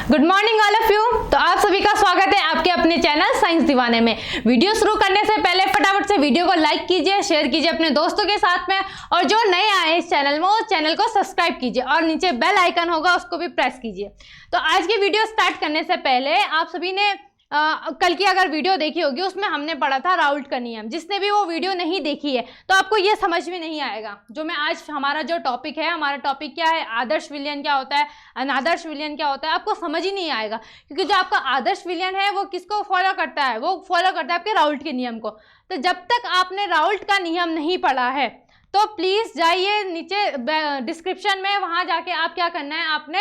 Good morning all of you. तो आप सभी का स्वागत है आपके अपने चैनल साइंस दीवाने में। वीडियो शुरू करने से पहले फटाफट से वीडियो को लाइक कीजिए, शेयर कीजिए अपने दोस्तों के साथ में, और जो नए आए इस चैनल में उस चैनल को सब्सक्राइब कीजिए और नीचे बेल आइकन होगा उसको भी प्रेस कीजिए। तो आज की वीडियो स्टार्ट करने से पहले आप सभी ने कल की अगर वीडियो देखी होगी उसमें हमने पढ़ा था राउल्ट का नियम। जिसने भी वो वीडियो नहीं देखी है तो आपको ये समझ में नहीं आएगा। जो मैं आज हमारा जो टॉपिक है, हमारा टॉपिक क्या है, आदर्श विलयन क्या होता है, अनादर्श विलयन क्या होता है, आपको समझ ही नहीं आएगा। क्योंकि जो आपका आदर्श विलयन है वो किसको फॉलो करता है, वो फॉलो करता है आपके राउल्ट के नियम को। तो जब तक आपने राउल्ट का नियम नहीं पढ़ा है तो प्लीज जाइए नीचे डिस्क्रिप्शन में, वहां जाके आप क्या करना है, आपने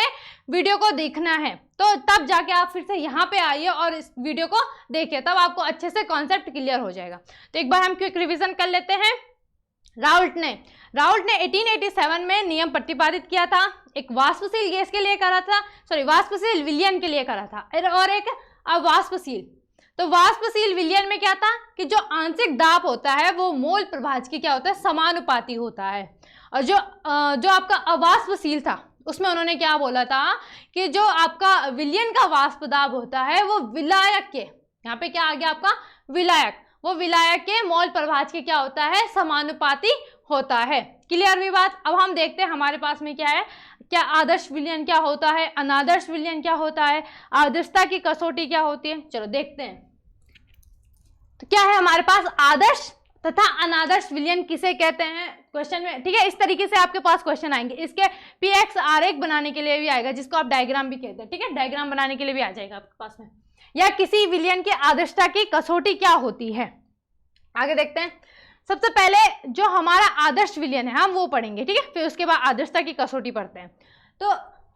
वीडियो को देखना है। तो तब जाके आप फिर से यहाँ पे आइए और इस वीडियो को देखिए, तब आपको अच्छे से कॉन्सेप्ट क्लियर हो जाएगा। तो एक बार हम क्विक रिवीजन कर लेते हैं। राउल्ट ने 1887 में नियम प्रतिपादित किया था। एक वाष्पशील गैस के लिए करा था, वाष्पशील विलयन के लिए करा था, और एक अवाष्पशील। तो वाष्पशील विलयन में क्या था कि जो आंशिक दाब होता है वो मोल प्रभाज की क्या होता है, समानुपाती होता है। और जो आपका अवाष्पशील था उसमें उन्होंने क्या बोला था कि जो आपका विलयन का वाष्प दाब होता है वो विलायक के, यहाँ पे क्या आ गया आपका विलायक, वो विलायक के मोल प्रभाज के क्या होता है, समानुपाती होता है। क्लियर हुई बात। अब हम देखते हैं हमारे पास में क्या है, क्या आदर्श विलयन क्या होता है, अनादर्श विलयन क्या होता है, आदर्शता की कसौटी क्या होती है। चलो देखते हैं। तो क्या है हमारे पास, आदर्श तथा अनादर्श विलयन किसे कहते हैं क्वेश्चन में, ठीक है। इस तरीके से आपके पास क्वेश्चन आएंगे। इसके पीएक्स आरेख बनाने के लिए भी आएगा, जिसको आप डायग्राम भी कहते हैं, ठीक है। डायग्राम बनाने के लिए भी आ जाएगा आपके पास में। या किसी विलयन की आदर्शता की कसौटी क्या होती है, आगे देखते हैं। सबसे पहले जो हमारा आदर्श विलयन है हम वो पढ़ेंगे, ठीक है। फिर उसके बाद आदर्शता की कसौटी पढ़ते हैं। तो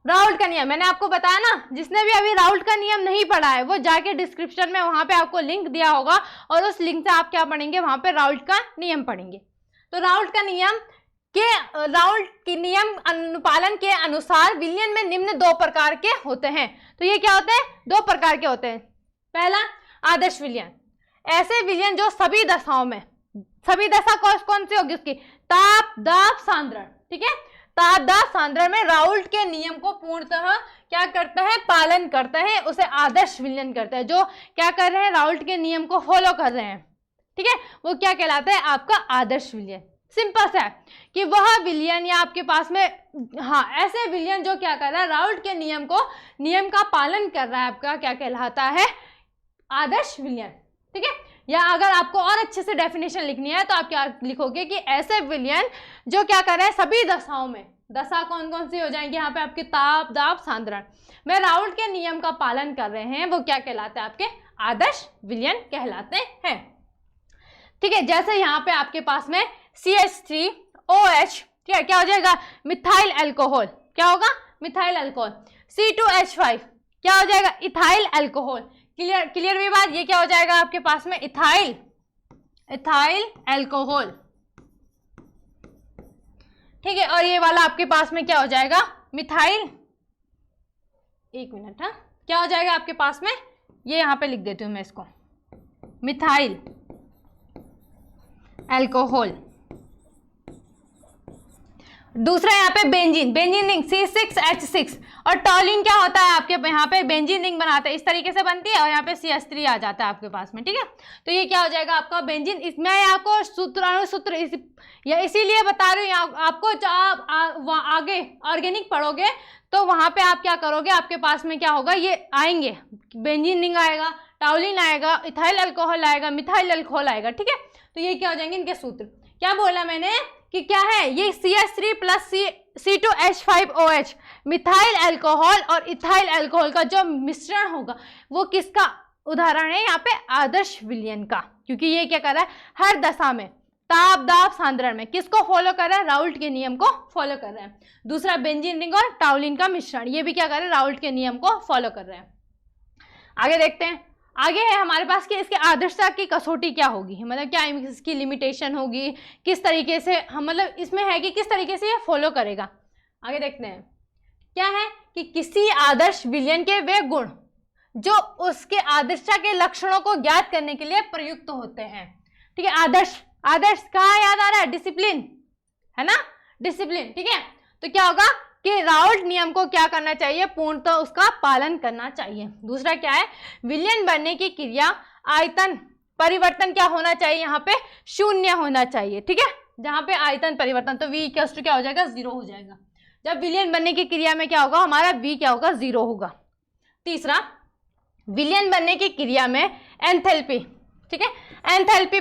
राउल्ट का नियम मैंने आपको बताया ना, जिसने भी अभी राउल्ट का नियम नहीं पढ़ा है वो जाके डिस्क्रिप्शन में वहां पे आपको लिंक दिया होगा और उस लिंक से आप क्या पढ़ेंगे, वहां पे राउल्ट का नियम पढ़ेंगे। तो राउल्ट के नियम अनुपालन के अनुसार विलयन में निम्न दो प्रकार के होते हैं। तो ये क्या होते हैं, दो प्रकार के होते हैं। पहला आदर्श विलयन, ऐसे विलयन जो सभी दशाओं में, सभी दशा कौन सी होगी उसकी, ताप दाब सांद्रण, ठीक है। ताप दाब सांद्रण में राउल्ट के नियम को पूर्णतः क्या करता है, पालन करता है, उसे आदर्श विलयन करता है। जो क्या कर रहे हैं, राउल्ट के नियम को फॉलो कर रहे हैं, ठीक है, वो क्या कहलाता है, आपका आदर्श विलयन। सिंपल सा है कि वह विलयन या आपके पास में, हाँ, ऐसे विलयन जो क्या कर रहा है, राउल्ट के नियम का पालन कर रहा है, आपका क्या कहलाता है, आदर्श विलयन, ठीक है। या अगर आपको और अच्छे से डेफिनेशन लिखनी है तो आप क्या लिखोगे कि ऐसे विलयन जो क्या कर रहे हैं, सभी दशाओं में, दशा कौन कौन सी हो जाएंगी यहाँ पे आपके, ताप दाब सांद्रण में राउल्ट के नियम का पालन कर रहे हैं, वो क्या कहलाते हैं, आपके आदर्श विलयन कहलाते हैं, ठीक है। जैसे यहाँ पे आपके पास में CH3OH, ठीक है, क्या हो जाएगा, मिथाइल अल्कोहल, क्या होगा, मिथाइल अल्कोहल। C2H5 क्या हो जाएगा, इथाइल अल्कोहल। क्लियर हुई बात। ये क्या हो जाएगा आपके पास में, इथाइल अल्कोहल, ठीक है। और ये वाला आपके पास में क्या हो जाएगा, मिथाइल, एक मिनट, हाँ, क्या हो जाएगा आपके पास में, ये यहां पे लिख देती हूं मैं इसको, मिथाइल अल्कोहल। दूसरा यहाँ पे बेंजीन रिंग C6H6, और टॉलिन क्या होता है आपके यहाँ पे, बेंजीन रिंग बनाते हैं, इस तरीके से बनती है, और यहाँ पे CH3 आ जाता है आपके पास में, ठीक है। तो ये क्या हो जाएगा आपका बेंजीन। इसमें आपको सूत्र इसीलिए बता रही हूँ आपको, जब आप आगे ऑर्गेनिक पढ़ोगे तो वहाँ पे आप क्या करोगे, आपके पास में क्या होगा, ये आएंगे, बेंजीन रिंग आएगा, टॉलिन आएगा, इथाइल अल्कोहल आएगा, मिथाइल अल्कोहल आएगा, ठीक है। तो ये क्या हो जाएंगे इनके सूत्र। क्या बोला मैंने कि क्या है, ये CH3 plus C2H5OH methyl alcohol और इथाइल अल्कोहल का जो मिश्रण होगा वो किसका उदाहरण है, यहाँ पे आदर्श विलयन का। क्योंकि ये क्या कर रहा है, हर दशा में, ताप दाब सांद्रण में किसको फॉलो कर रहा है, राउल्ट के नियम को फॉलो कर रहे हैं। दूसरा बेंजीन रिंग और टॉलिन का मिश्रण, ये भी क्या कर रहे हैं, राउल्ट के नियम को फॉलो कर रहे हैं। आगे देखते हैं। आगे है हमारे पास कि इसके आदर्शता की कसौटी क्या होगी, मतलब क्या इसकी लिमिटेशन होगी, किस तरीके से हम, मतलब इसमें है कि किस तरीके से ये फॉलो करेगा। आगे देखते हैं। क्या है कि किसी आदर्श विलयन के वे गुण जो उसके आदर्शता के लक्षणों को ज्ञात करने के लिए प्रयुक्त होते हैं, ठीक है। आदर्श कहाँ याद आ रहा है, डिसिप्लिन, है ना, डिसिप्लिन, ठीक है। तो क्या होगा, कि राउल्ट नियम को क्या करना चाहिए, पूर्णतः उसका पालन करना चाहिए। दूसरा क्या है, विलयन बनने की क्रिया आयतन परिवर्तन क्या होना चाहिए, यहाँ पे शून्य होना चाहिए। ठीक है, जहाँ पे आयतन परिवर्तन, तो v इक्वल्स टू क्या हो जाएगा, 0 हो जाएगा। जब विलयन बनने की क्रिया में क्या होगा, हमारा v क्या होगा, 0 होगा। तीसरा, विलयन बनने की क्रिया में एंथैल्पी, ठीक है, एंथैल्पी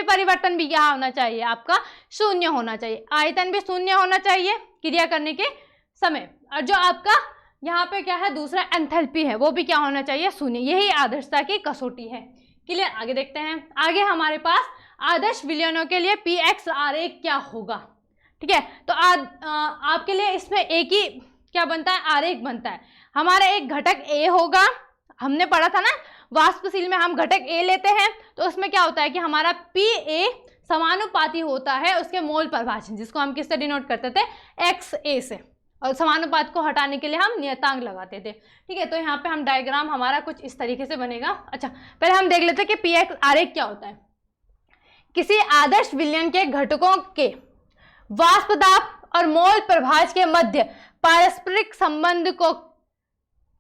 परिवर्तन भी क्या होना चाहिए, आपका शून्य होना चाहिए। आयतन भी शून्य होना चाहिए क्रिया करने के समय, और जो आपका यहाँ पे क्या है दूसरा एंथैल्पी है वो भी क्या होना चाहिए, शून्य। यही आदर्शता की कसौटी है। क्लियर, आगे देखते हैं। आगे हमारे पास आदर्श विलयनों के लिए px आरेख क्या होगा। ठीक है, तो आपके लिए इसमें एक ही क्या बनता है, आरेख बनता है। हमारा एक घटक a होगा, हमने पढ़ा था ना वाष्पशील में हम घटक a लेते हैं, तो उसमें क्या होता है कि हमारा Pa समानुपाती होता है उसके मोल प्रभाजन, जिसको हम किससे डिनोट करते थे, XA से, और समानुपात को हटाने के लिए हम नियतांक लगाते थे। ठीक है, तो यहाँ पे हम डायग्राम हमारा कुछ इस तरीके से बनेगा। अच्छा, पहले हम देख लेते हैं कि px आरेख क्या होता है। किसी आदर्श विलयन के घटकों के वाष्प दाब और मोल प्रभाज के मध्य पारस्परिक संबंध को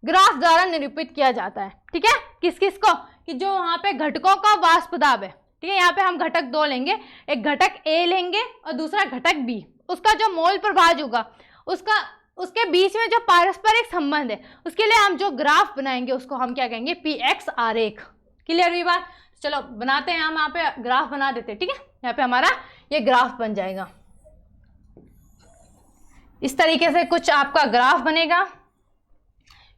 ग्राफ द्वारा निरूपित किया जाता है। ठीक है, किस किस को, कि जो वहां पे घटकों का वाष्प दाब है। ठीक है, यहाँ पे हम घटक दो लेंगे, एक घटक A लेंगे और दूसरा घटक B। उसका जो मोल प्रभाज होगा उसके बीच में जो पारस्परिक संबंध है उसके लिए हम जो ग्राफ बनाएंगे उसको हम क्या कहेंगे, px आरेख। क्लियर हुई बात, चलो बनाते हैं, हम यहाँ पे ग्राफ बना देते हैं। ठीक है, यहाँ पे हमारा ये ग्राफ बन जाएगा, इस तरीके से कुछ आपका ग्राफ बनेगा।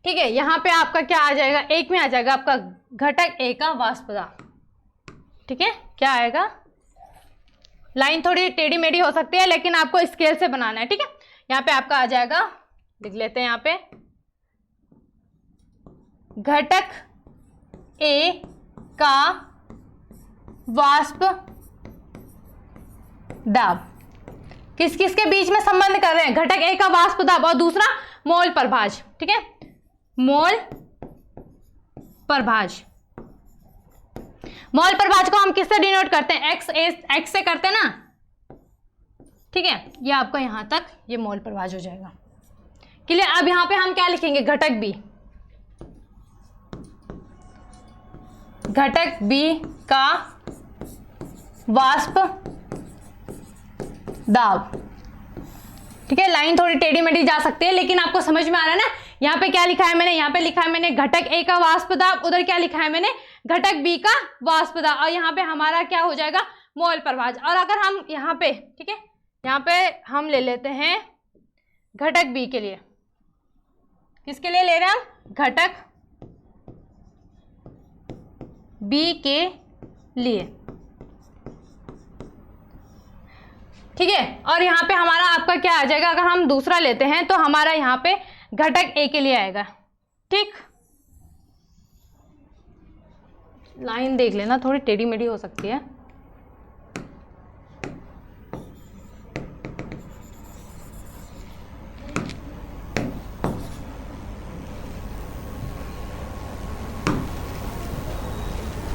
ठीक है, यहाँ पे आपका क्या आ जाएगा, एक में आ जाएगा आपका घटक A का वाष्प दाब। ठीक है, क्या आएगा, लाइन थोड़ी टेढ़ी मेढ़ी हो सकती है लेकिन आपको स्केल से बनाना है। ठीक है, यहाँ पे आपका आ जाएगा, लिख लेते हैं यहाँ पे, घटक A का वाष्प दाब। किस किस के बीच में संबंध कर रहे हैं, घटक A का वाष्प दाब और दूसरा मोल प्रभाज। ठीक है, मोल प्रभाज, मोल प्रभाज को हम किससे डिनोट करते हैं, x से करते हैं ना। ठीक है, ये आपका यहां तक ये मोल प्रभाज हो जाएगा। क्लियर, अब यहां पे हम क्या लिखेंगे, घटक B, घटक B का वाष्प दाब। ठीक है, लाइन थोड़ी टेढ़ी मेढ़ी जा सकती है लेकिन आपको समझ में आ रहा है ना। यहाँ पे क्या लिखा है मैंने, यहाँ पे लिखा है मैंने घटक A का वाष्प दाब, उधर क्या लिखा है मैंने, घटक B का वाष्प दाब, और यहाँ पे हमारा क्या हो जाएगा, मोल प्रभाज। और अगर हम यहाँ पे, ठीक है, यहाँ पे हम ले लेते हैं घटक B के लिए, किसके लिए ले रहे हैं हम, घटक B के लिए। ठीक है, और यहाँ पे हमारा आपका क्या आ जाएगा, अगर हम दूसरा लेते हैं तो हमारा यहाँ पे घटक A के लिए आएगा। ठीक, लाइन देख लेना, थोड़ी टेढ़ी मेढ़ी हो सकती है।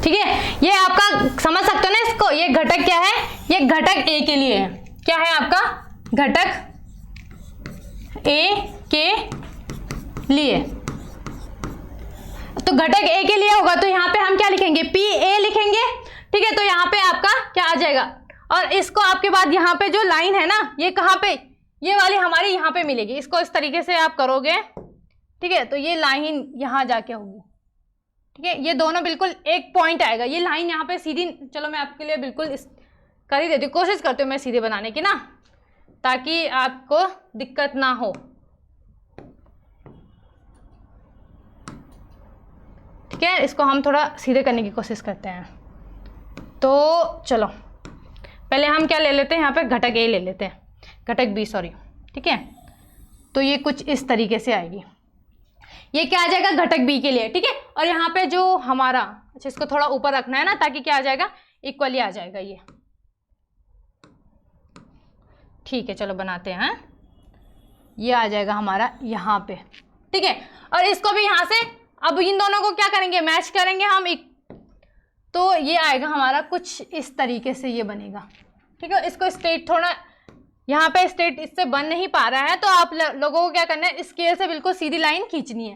ठीक है, ये आपका समझ सकते हो ना इसको, ये घटक क्या है, ये घटक A के लिए है। क्या है आपका, घटक A के लिए। तो घटक A के लिए होगा तो यहाँ पे हम क्या लिखेंगे, PA लिखेंगे। ठीक है, तो यहाँ पे आपका क्या आ जाएगा, और इसको आपके बाद यहाँ पे जो लाइन है ना, ये कहाँ पे, ये वाली हमारी यहाँ पे मिलेगी। इसको इस तरीके से आप करोगे, ठीक है, तो ये लाइन यहाँ जाके होगी। ठीक है, ये दोनों बिल्कुल एक पॉइंट आएगा, ये लाइन यहाँ पे सीधी। चलो मैं आपके लिए बिल्कुल कर ही देती हूँ, कोशिश करती हूँ मैं सीधे बनाने की ना, ताकि आपको दिक्कत ना हो। ठीक है, इसको हम थोड़ा सीधे करने की कोशिश करते हैं। तो चलो पहले हम क्या ले लेते हैं, यहाँ पे घटक A ले लेते हैं, घटक B सॉरी। ठीक है, तो ये कुछ इस तरीके से आएगी, ये क्या आ जाएगा, घटक B के लिए। ठीक है, और यहाँ पे जो हमारा, अच्छा इसको थोड़ा ऊपर रखना है ना, ताकि क्या आ जाएगा, इक्वली आ जाएगा ये। ठीक है, चलो बनाते हैं, ये आ जाएगा हमारा यहाँ पे। ठीक है, और इसको भी यहाँ से, अब इन दोनों को क्या करेंगे, मैच करेंगे हम, तो ये आएगा हमारा कुछ इस तरीके से, ये बनेगा। ठीक है, इसको स्ट्रेट थोड़ा यहाँ पे स्टेट इससे बन नहीं पा रहा है, तो आप लोगों को क्या करना है, स्केल से बिल्कुल सीधी लाइन खींचनी है।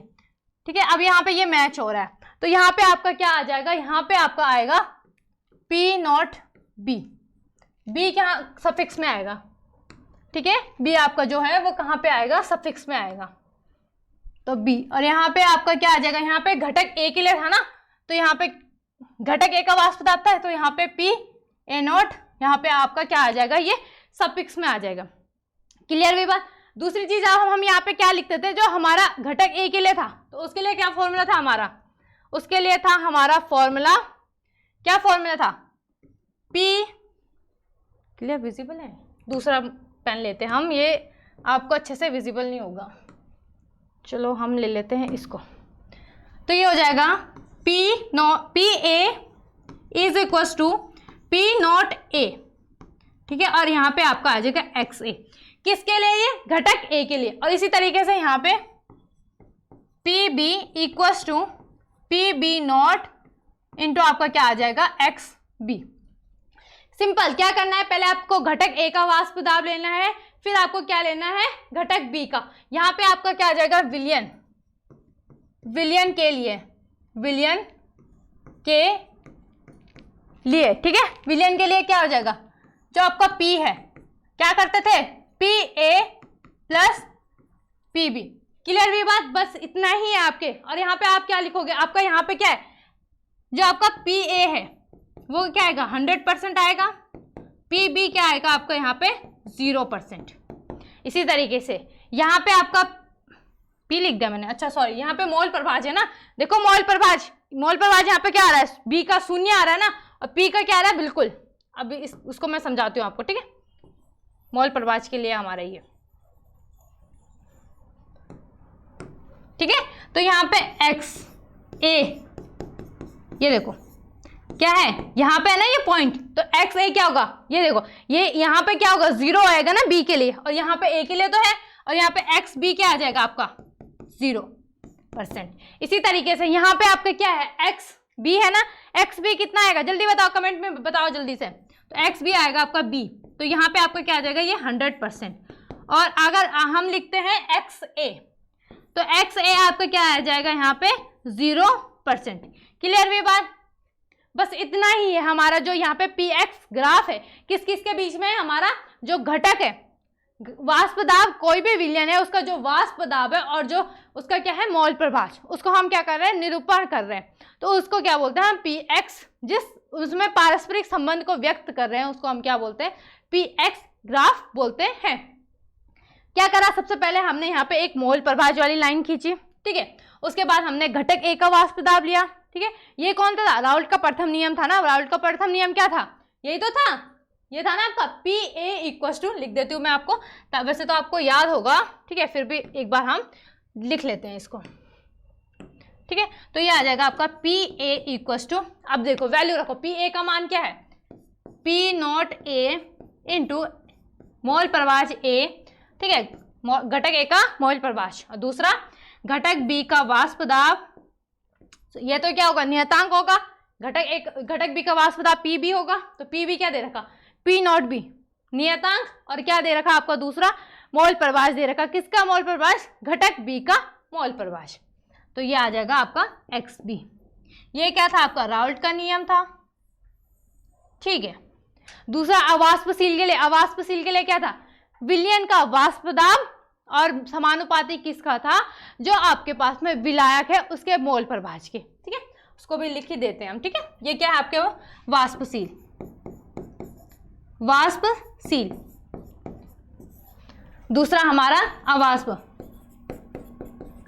ठीक है, अब यहाँ पे ये मैच हो रहा है, तो यहाँ पे आपका क्या आ जाएगा, यहाँ पे आपका आएगा P नॉट B। B क्या सफिक्स में आएगा, ठीक है, B आपका जो है वो कहाँ पे आएगा, सफिक्स में आएगा, तो B। और यहाँ पे आपका क्या आ जाएगा, यहाँ पे घटक A के लिए था ना, तो यहाँ पे घटक A का वाष्प दाब था, तो यहाँ पे P A नॉट, यहाँ पे आपका क्या आ जाएगा, ये सफिक्स में आ जाएगा। क्लियर हुई बात। दूसरी चीज हम यहाँ पे क्या लिखते थे, जो हमारा घटक A के लिए था, तो उसके लिए क्या फॉर्मूला था हमारा, उसके लिए था हमारा फॉर्मूला, क्या फॉर्मूला था, P। क्लियर, विजिबल है, दूसरा पेन लेते हैं हम, ये आपको अच्छे से विजिबल नहीं होगा, चलो हम ले लेते हैं इसको। तो ये हो जाएगा P A is equal to P not A, ठीक है, और यहाँ पे आपका आ जाएगा XA, किसके लिए, ये घटक A के लिए। और इसी तरीके से यहाँ पे PB equal to PB not into आपका क्या आ जाएगा, XB। सिंपल, क्या करना है, पहले आपको घटक A का वाष्प दाब लेना है, फिर आपको क्या लेना है, घटक B का। यहाँ पे आपका क्या आ जाएगा, विलयन, विलयन के लिए, विलयन के लिए, ठीक है, विलयन के लिए क्या हो जाएगा, जो आपका P है, क्या करते थे, PA प्लस PB। क्लियर हुई बात, बस इतना ही है आपके। और यहाँ पे आप क्या लिखोगे, आपका यहाँ पे क्या है, जो आपका PA है वो क्या आएगा, 100% आएगा, PB क्या आएगा आपका यहाँ पे 0%। इसी तरीके से यहाँ पे आपका P लिख दिया मैंने, अच्छा सॉरी, यहाँ पे मोल प्रभाज है ना, देखो मोल प्रभाज, मोल प्रभाज यहाँ पे क्या आ रहा है, B का 0 आ रहा है ना, और P का क्या आ रहा है, बिल्कुल। अभी उसको मैं समझाती हूँ आपको, ठीक है, मोल प्रभाज के लिए हमारा ये, ठीक है। तो यहाँ पे XA, ये देखो क्या है, यहाँ पे है ना ये पॉइंट, तो XA क्या होगा, ये देखो, ये यहाँ पे क्या होगा, 0 आएगा ना B के लिए, और यहाँ पे A के लिए तो है, और यहाँ पे XB क्या आ जाएगा आपका 0%। इसी तरीके से यहाँ पे आपका क्या है, XB है ना, XB कितना आएगा, जल्दी बताओ, कमेंट में बताओ जल्दी से। तो XB आएगा आपका B, तो यहाँ पे आपका क्या आ जाएगा, ये 100%। और अगर हम लिखते हैं XA, तो XA आपका क्या आ जाएगा, यहाँ पे 0%। क्लियर हुई बात, बस इतना ही है हमारा। जो यहाँ पे PX ग्राफ है, किस किस के बीच में है, हमारा जो घटक है, वाष्प दाब, कोई भी विलयन है उसका जो वाष्प दाब है और जो उसका क्या है, मोल प्रभाज, उसको हम क्या कर रहे हैं, निरूपण कर रहे हैं, तो उसको क्या बोलते हैं हम, PX। जिस उसमें पारस्परिक संबंध को व्यक्त कर रहे हैं उसको हम क्या बोलते हैं, PX ग्राफ बोलते हैं। क्या करा, सबसे पहले हमने यहाँ पे एक मोल प्रभाज वाली लाइन खींची, ठीक है, उसके बाद हमने घटक A का वाष्प दाब लिया, ठीक है। ये कौन था, राउल्ट का प्रथम नियम था ना, राउल्ट का प्रथम नियम क्या था, यही तो था, ये था ना आपका PA इक्वल टू, लिख देती हूँ मैं आपको, वैसे तो आपको याद होगा, ठीक है, फिर भी एक बार हम लिख लेते हैं इसको, ठीक है। तो ये आ जाएगा आपका PA इक्वल टू, अब देखो वैल्यू रखो, PA का मान क्या है, P not A into mole प्रभाज A, ठीक है, घटक A का मोल प्रभाज, और दूसरा घटक B का वाष्प दाब, ये तो क्या होगा, नियतांक होगा, घटक B का वाष्प दाब PB होगा, तो PB क्या दे रखा, P नॉट B नियतांक, और क्या दे रखा आपका दूसरा मोल प्रभाज दे रखा, किसका मोल प्रभाज, घटक B का मोल प्रभाज, तो ये आ जाएगा आपका XB। ये क्या था आपका, राउल्ट का नियम था, ठीक है। दूसरा अवाष्पशील के लिए, अवाष्पशील के लिए क्या था, विलयन का वाष्प दाब, और समानुपाती किसका था, जो आपके पास में विलायक है उसके मोल प्रभाज के, ठीक है, उसको भी लिख ही देते हैं हम, ठीक है। ये क्या है आपके वो वाष्पशील, वाष्पशील। दूसरा हमारा अवाष्प,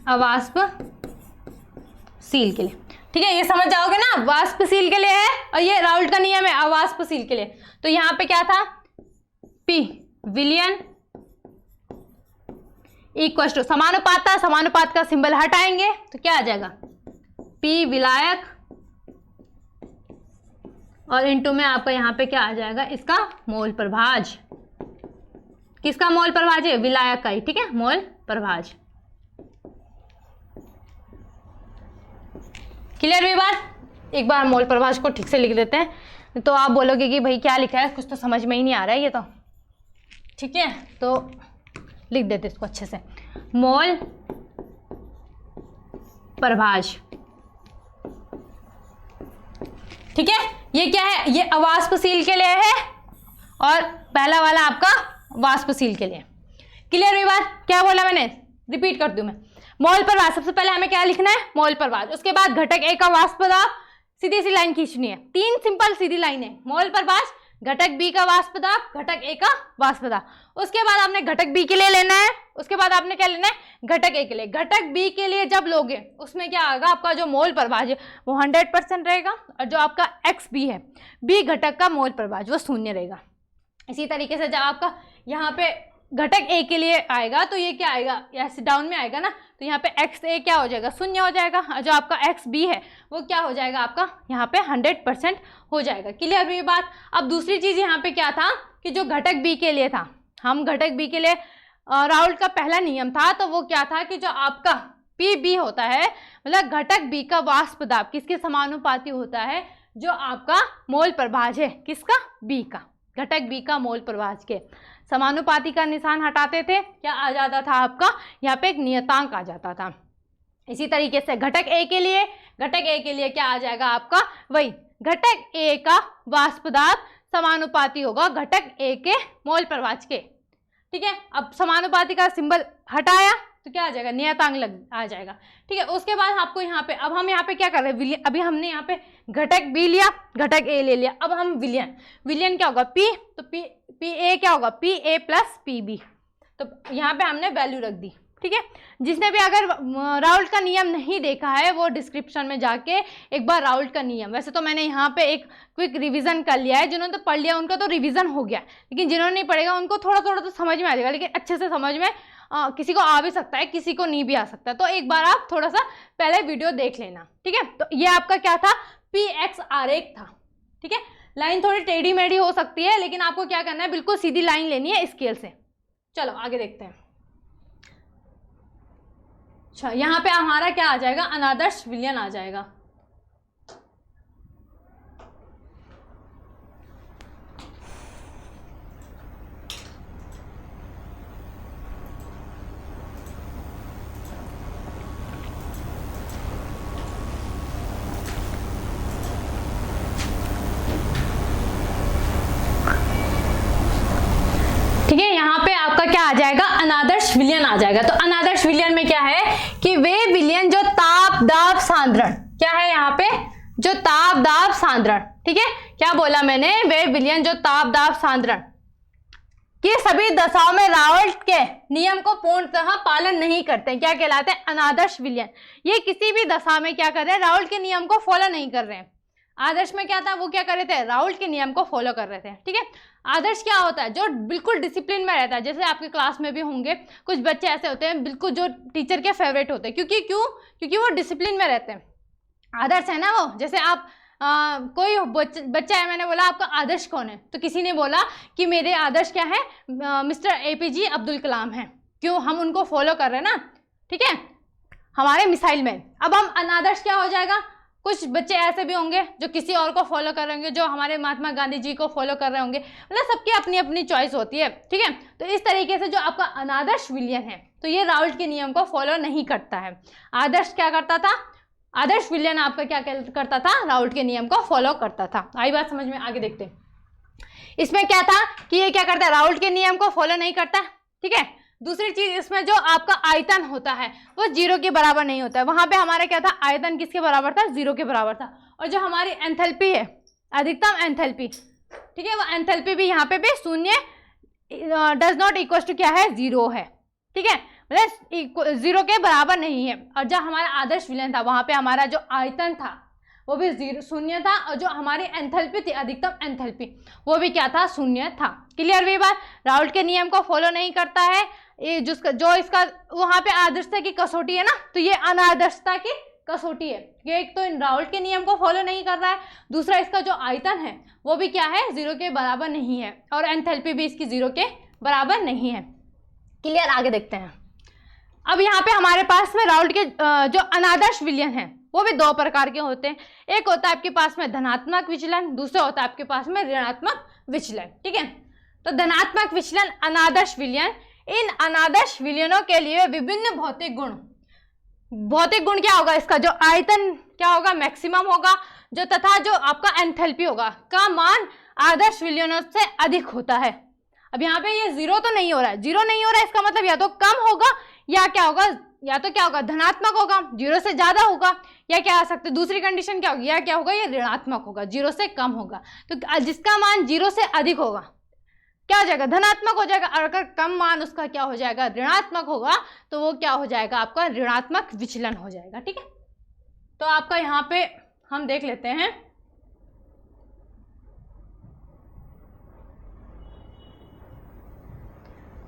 अवाष्पशील के लिए, ठीक है, ये समझ जाओगे ना, वाष्पशील के लिए है, और ये राउल्ट का नियम है अवाष्पशील के लिए। तो यहाँ पे क्या था, P विलयन इक्वल टू समानुपात था, समानुपात का सिंबल हटाएंगे तो क्या आ जाएगा, P विलायक, और इनटू में आपका यहाँ पे क्या आ जाएगा, इसका मोल प्रभाज, किसका मोल प्रभाज है, विलायक का ही, ठीक है, मोल प्रभाज। क्लियर हुई बात। एक बार मोल प्रभाज को ठीक से लिख देते हैं, तो आप बोलोगे कि भाई क्या लिखा है, कुछ तो समझ में ही नहीं आ रहा है ये तो, ठीक है, तो लिख देते इसको अच्छे से, मोल प्रभाज। ठीक है, ये क्या है, ये अवाष्पशील के लिए है और पहला वाला आपका वाष्पशील के लिए। क्लियर हुई बात? क्या बोला मैंने, रिपीट कर दूं मैं। मोल प्रभाज, सबसे पहले हमें क्या लिखना है, मोल प्रभाज। उसके बाद घटक ए का वाष्प दाब, सीधी सी लाइन खींचनी है, 3 सिंपल सीधी लाइन है, मोल प्रभाज, घटक बी का वाष्प दाब, घटक ए का वाष्प दाब। उसके बाद आपने घटक बी के लिए लेना है, उसके बाद आपने क्या लेना है, घटक ए के लिए। घटक बी के लिए जब लोगे उसमें क्या आएगा, आपका जो मोल प्रभाज है वो 100% रहेगा और जो आपका एक्स बी है, बी घटक का मोल प्रभाज वो 0 रहेगा। इसी तरीके से जब आपका यहाँ पे घटक ए के लिए आएगा तो ये क्या आएगा, ऐसे डाउन में आएगा ना, तो यहाँ पे एक्स ए क्या हो जाएगा, 0 हो जाएगा, और जो आपका एक्स बी है वो क्या हो जाएगा, आपका यहाँ पे 100% हो जाएगा। क्लियर हुई बात? अब दूसरी चीज़ यहाँ पे क्या था कि जो घटक बी के लिए था, हम घटक बी के लिए राउल्ट का पहला नियम था, तो वो क्या था कि जो आपका पी बी होता है, मतलब घटक बी का वाष्प दाब किसके समानुपाती होता है, जो आपका मोल प्रभाज है, किसका, बी का, घटक बी का मोल प्रभाज के समानुपाती का निशान हटाते थे, क्या आ जाता था आपका, यहाँ पे एक नियतांक आ जाता था। इसी तरीके से घटक ए के लिए, घटक ए के लिए क्या आ जाएगा आपका, वही घटक ए का वाष्प दाब समानुपाती होगा घटक ए के मोल प्रभाज के। ठीक है, अब समानुपाती का सिंबल हटाया तो क्या आ जाएगा, नियतांक लग आ जाएगा। ठीक है, उसके बाद आपको यहाँ पे, अब हम यहाँ पे क्या कर रहे हैं, अभी हमने यहाँ पे घटक बी लिया, घटक ए ले लिया, अब हम विलयन, विलयन क्या होगा, पी, तो पी ए क्या होगा, P A plus P B, तो यहाँ पे हमने वैल्यू रख दी। ठीक है, जिसने भी अगर राउल्ट का नियम नहीं देखा है वो डिस्क्रिप्शन में जाके एक बार राउल्ट का नियम, वैसे तो मैंने यहाँ पे एक क्विक रिवीजन कर लिया है, जिन्होंने तो पढ़ लिया उनका तो रिवीजन हो गया, लेकिन जिन्होंने नहीं पढ़ेगा उनको थोड़ा थोड़ा तो समझ में आ जाएगा, लेकिन अच्छे से समझ में किसी को आ भी सकता है, किसी को नहीं भी आ सकता, तो एक बार आप थोड़ा सा पहले वीडियो देख लेना। ठीक है, तो ये आपका क्या था, पी एक्स आरेख था। ठीक है, लाइन थोड़ी टेढ़ी मेढ़ी हो सकती है, लेकिन आपको क्या करना है, बिल्कुल सीधी लाइन लेनी है स्केल से। चलो आगे देखते हैं। अच्छा, यहाँ पे हमारा क्या आ जाएगा, अनादर्श विलयन आ जाएगा। ठीक है, यहाँ पे आपका क्या आ जाएगा, अनादर्श विलयन आ जाएगा। तो अनादर्श विलयन में क्या है कि वे विलयन जो ताप दाब सांद्रण, क्या है यहाँ पे, जो ताप दाब सांद्रण, ठीक है, क्या बोला मैंने, वे विलयन जो ताप दाब सांद्रण कि सभी दशाओं में राउल्ट के नियम को पूर्णतः पालन नहीं करते, क्या कहलाते हैं, अनादर्श विलयन। ये किसी भी दशा में क्या कर रहे हैं, राउल्ट के नियम को फॉलो नहीं कर रहे हैं। आदर्श में क्या था, वो क्या कर रहे थे, राउल्ट के नियम को फॉलो कर रहे थे। ठीक है, आदर्श क्या होता है, जो बिल्कुल डिसिप्लिन में रहता है, जैसे आपके क्लास में भी होंगे कुछ बच्चे ऐसे होते हैं बिल्कुल जो टीचर के फेवरेट होते हैं, क्योंकि वो डिसिप्लिन में रहते हैं। आदर्श है ना वो, जैसे आप कोई बच्चा है, मैंने बोला आपका आदर्श कौन है, तो किसी ने बोला कि मेरे आदर्श क्या है, मिस्टर APJ अब्दुल कलाम है, क्यों, हम उनको फॉलो कर रहे हैं ना। ठीक है, हमारे मिसाइल मैन। अब हम अनादर्श क्या हो जाएगा, कुछ बच्चे ऐसे भी होंगे जो किसी और को फॉलो कर रहे होंगे, जो हमारे महात्मा गांधी जी को फॉलो कर रहे होंगे, मतलब सबकी अपनी अपनी चॉइस होती है। ठीक है, तो इस तरीके से जो आपका अनादर्श विलयन है, तो ये राउल्ट के नियम को फॉलो नहीं करता है। आदर्श क्या करता था, आदर्श विलयन आपका क्या करता था, राउल्ट के नियम को फॉलो करता था। आई बात समझ में? आगे देखते हैं। इसमें क्या था कि ये क्या करता है, राउल्ट के नियम को फॉलो नहीं करता। ठीक है, दूसरी चीज, इसमें जो आपका आयतन होता है वो 0 के बराबर नहीं होता है। वहां पे हमारा क्या था, आयतन किसके बराबर था, 0 के बराबर था। और जो हमारी एंथैल्पी है, अधिकतम एंथैल्पी, ठीक है, वो एंथैल्पी भी यहाँ पे भी 0 डज नॉट इक्वल टू क्या है, 0 है। ठीक है, मतलब 0 के बराबर नहीं है। और जो हमारा आदर्श विलयन था वहां पे हमारा जो आयतन था वो भी 0 था, और जो हमारी एंथैल्पी थी, अधिकतम एंथैल्पी, वो भी क्या था, 0 था। क्लियर हुई बात? राउल्ट के नियम को फॉलो नहीं करता है, ये जो इसका वहां पे आदर्शता की कसौटी है ना, तो ये अनादर्शता की कसौटी है। ये एक तो राउल्ट के नियम को फॉलो नहीं कर रहा है, दूसरा इसका जो आयतन है वो भी क्या है, 0 के बराबर नहीं है, और एंथैल्पी भी इसकी 0 के बराबर नहीं है। क्लियर? आगे देखते हैं। अब यहाँ पे हमारे पास में राउल्ट के जो अनादर्श विलयन है वो भी 2 प्रकार के होते हैं। एक होता है आपके पास में धनात्मक विचलन, दूसरा होता है आपके पास में ऋणात्मक विचलन। ठीक है, तो धनात्मक विचलन अनादर्श विलयन, इन अनादर्श विलयनों के लिए विभिन्न भौतिक गुण क्या होगा, इसका जो आयतन क्या होगा, मैक्सिमम होगा, जो तथा जो आपका एंथैल्पी होगा का मान आदर्श विलयनों से अधिक होता है। अब यहाँ पे ये जीरो तो नहीं हो रहा है, जीरो नहीं हो रहा है, इसका मतलब या तो कम होगा या क्या होगा, या तो क्या होगा, धनात्मक होगा, जीरो से ज्यादा होगा, या क्या आ सकते, दूसरी कंडीशन क्या होगी, या क्या होगा, ये ऋणात्मक होगा, जीरो से कम होगा। तो जिसका मान जीरो से अधिक होगा क्या हो जाएगा, धनात्मक हो जाएगा, और अगर कम मान उसका क्या हो जाएगा, ऋणात्मक होगा, तो वो क्या हो जाएगा, आपका ऋणात्मक विचलन हो जाएगा। ठीक है, तो आपका यहाँ पे हम देख लेते हैं।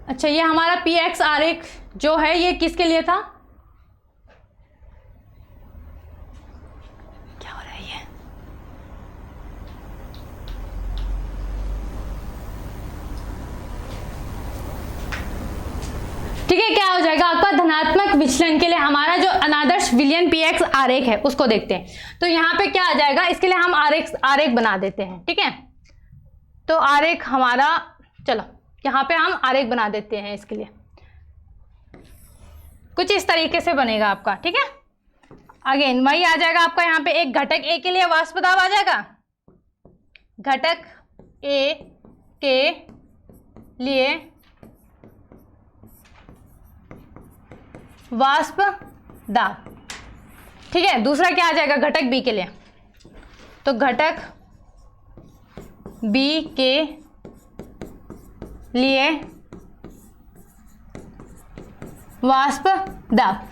अच्छा, ये हमारा px आरेख जो है ये किसके लिए था, क्या हो रहा है ये, ठीक है, क्या हो जाएगा आपका धनात्मक विचलन के लिए हमारा जो अनादर्श विलयन px आरेख है उसको देखते हैं। तो यहाँ पे क्या आ जाएगा, इसके लिए हम आरेख बना देते हैं। ठीक है, तो आरेख हमारा, चलो यहाँ पे हम आरेख बना देते हैं, इसके लिए कुछ इस तरीके से बनेगा आपका। ठीक है, अगेन वही आ जाएगा आपका, यहाँ पे एक घटक ए के लिए वाष्प दाब आ जाएगा, घटक ए के लिए वाष्प दाब। ठीक है, दूसरा क्या आ जाएगा, घटक बी के लिए, तो घटक बी के लिए वाष्प दाब।